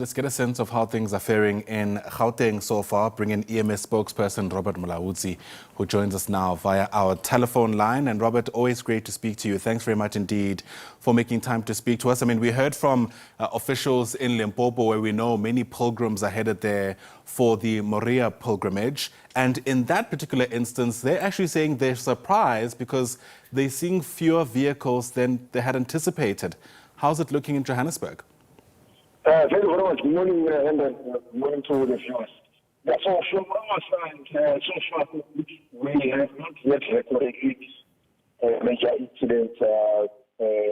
Let's get a sense of how things are faring in Gauteng so far. Bring in EMS spokesperson Robert Mulaudzi, who joins us now via our telephone line. And Robert, always great to speak to you. Thanks very much indeed for making time to speak to us. I mean, we heard from officials in Limpopo, where we know many pilgrims are headed there for the Moria pilgrimage. And in that particular instance, they're actually saying they're surprised because they're seeing fewer vehicles than they had anticipated. How's it looking in Johannesburg? Thank you very much. Good morning, and good morning to the viewers. Yeah, so from our side, so far we have not yet recorded any major incidents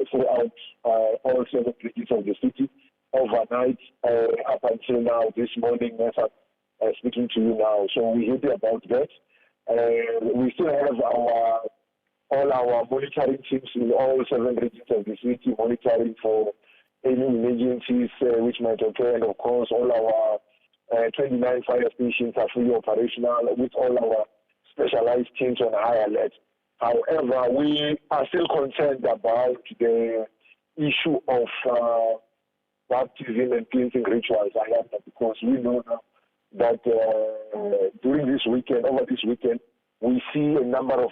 throughout all 7 regions of the city overnight up until now, this morning, as I'm speaking to you now. So we're happy about that. We still have all our monitoring teams in all 7 regions of the city monitoring for any emergencies which might occur, and of course all our 29 fire stations are fully operational with all our specialized teams on high alert. However, we are still concerned about the issue of baptism and cleansing rituals, because we know now that over this weekend, we see a number of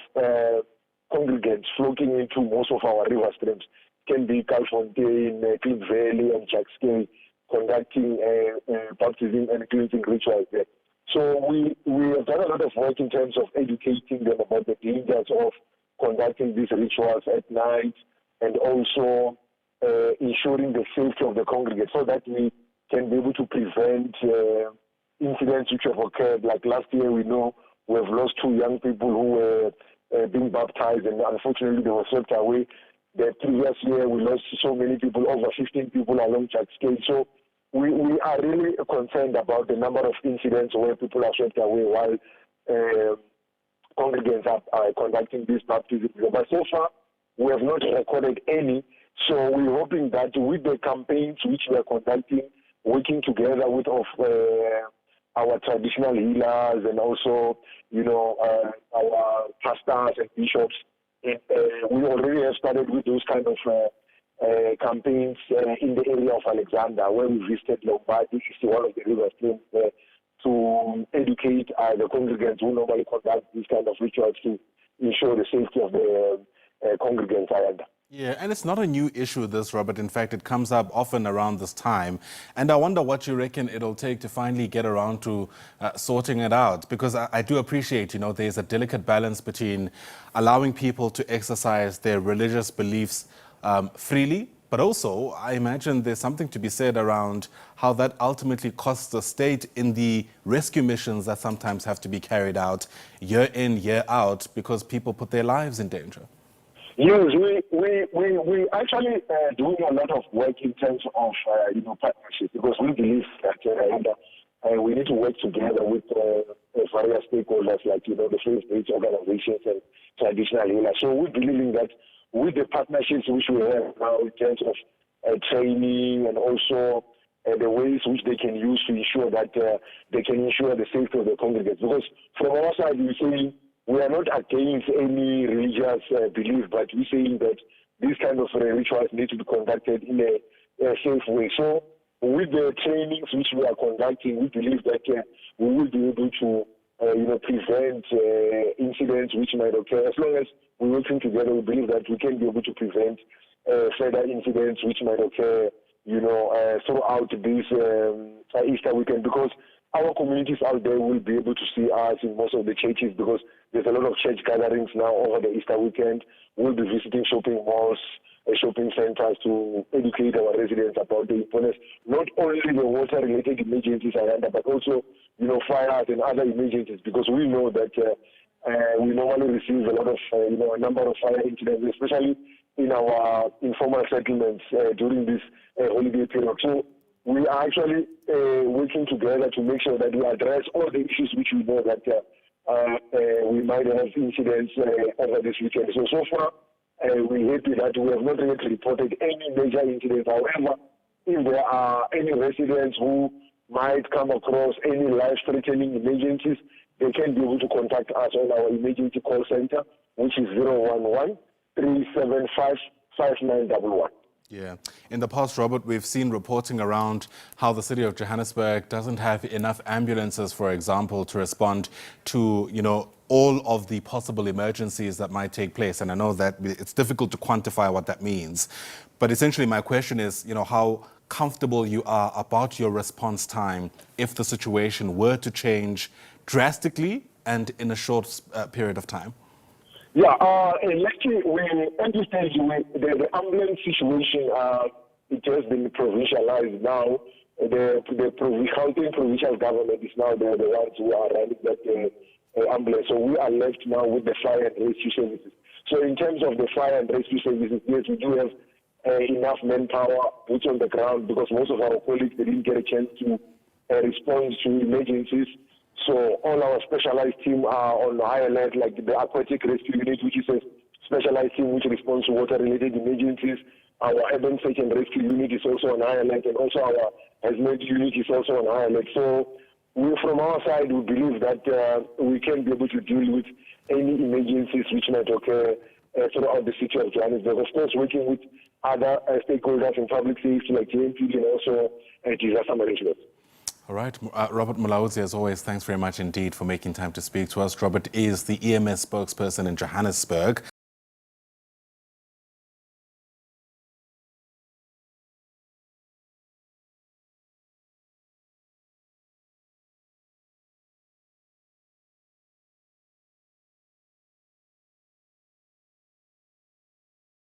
congregants flocking into most of our river streams. Can be Calfontaine, Clean Valley, and Jackskey, conducting baptism and cleansing rituals there. So we have done a lot of work in terms of educating them about the dangers of conducting these rituals at night, and also ensuring the safety of the congregants, so that we can be able to prevent incidents which have occurred. Like last year, we know we have lost 2 young people who were being baptized, and unfortunately they were swept away. The previous year, we lost so many people, over 15 people along Jackskey. So we are really concerned about the number of incidents where people are swept away while congregants are conducting this baptism. But so far, we have not recorded any. So we're hoping that with the campaigns which we are conducting, working together with our traditional healers and also, our pastors and bishops, we already have started with those kind of campaigns in the area of Alexander, where we visited Lombardy, one of the river streams, to educate the congregants who normally conduct these kind of rituals to ensure the safety of the congregants. Yeah, and it's not a new issue, this, Robert. In fact, it comes up often around this time. And I wonder what you reckon it'll take to finally get around to sorting it out. Because I do appreciate, there's a delicate balance between allowing people to exercise their religious beliefs freely, but also I imagine there's something to be said around how that ultimately costs the state in the rescue missions that sometimes have to be carried out year in, year out, because people put their lives in danger. Yes, we actually doing a lot of work in terms of partnership, because we believe that we need to work together with various stakeholders like the faith-based organizations and traditional healers. So we're believing that with the partnerships which we have now in terms of training and also the ways which they can use to ensure that they can ensure the safety of the congregants. Because from our side, we're saying we are not against any religious belief, but we're saying that these kind of rituals need to be conducted in a safe way. So with the trainings which we are conducting, we believe that we will be able to prevent incidents which might occur. As long as we're working together, we believe that we can be able to prevent further incidents which might occur throughout this Easter weekend, because our communities out there will be able to see us in most of the churches, because there's a lot of church gatherings now over the Easter weekend. We'll be visiting shopping malls, shopping centers to educate our residents about the importance, not only the water-related emergencies, but also, fires and other emergencies, because we know that we normally receive a lot of, a number of fire incidents, especially in our informal settlements during this holiday period. So we are actually working together to make sure that we address all the issues which we know that we might have incidents over this weekend. So far, we're happy that we have not yet reported any major incidents. However, if there are any residents who might come across any life-threatening emergencies, they can be able to contact us on our emergency call center, which is 011-375-5911. Yeah. In the past, Robert, we've seen reporting around how the city of Johannesburg doesn't have enough ambulances, for example, to respond to, all of the possible emergencies that might take place. And I know that it's difficult to quantify what that means. But essentially, my question is, how comfortable you are about your response time if the situation were to change drastically and in a short period of time. Yeah, luckily, at this stage, the ambulance situation, it has been provincialized now. The Gauteng provincial government is now the ones who are running that ambulance. So we are left now with the fire and rescue services. So in terms of the fire and rescue services, yes, we do have enough manpower, boots on the ground, because most of our colleagues, they didn't get a chance to respond to emergencies. So all our specialized team are on high alert, like the aquatic rescue unit, which is a specialized team which responds to water-related emergencies. Our urban search and rescue unit is also on high alert, and also our hazmat unit is also on high alert. So from our side, we believe that we can be able to deal with any emergencies which might occur throughout the city of Johannesburg. Of course, working with other stakeholders in public safety like JMP and also disaster management. All right. Robert Mulaudzi, as always, thanks very much indeed for making time to speak to us. Robert is the EMS spokesperson in Johannesburg.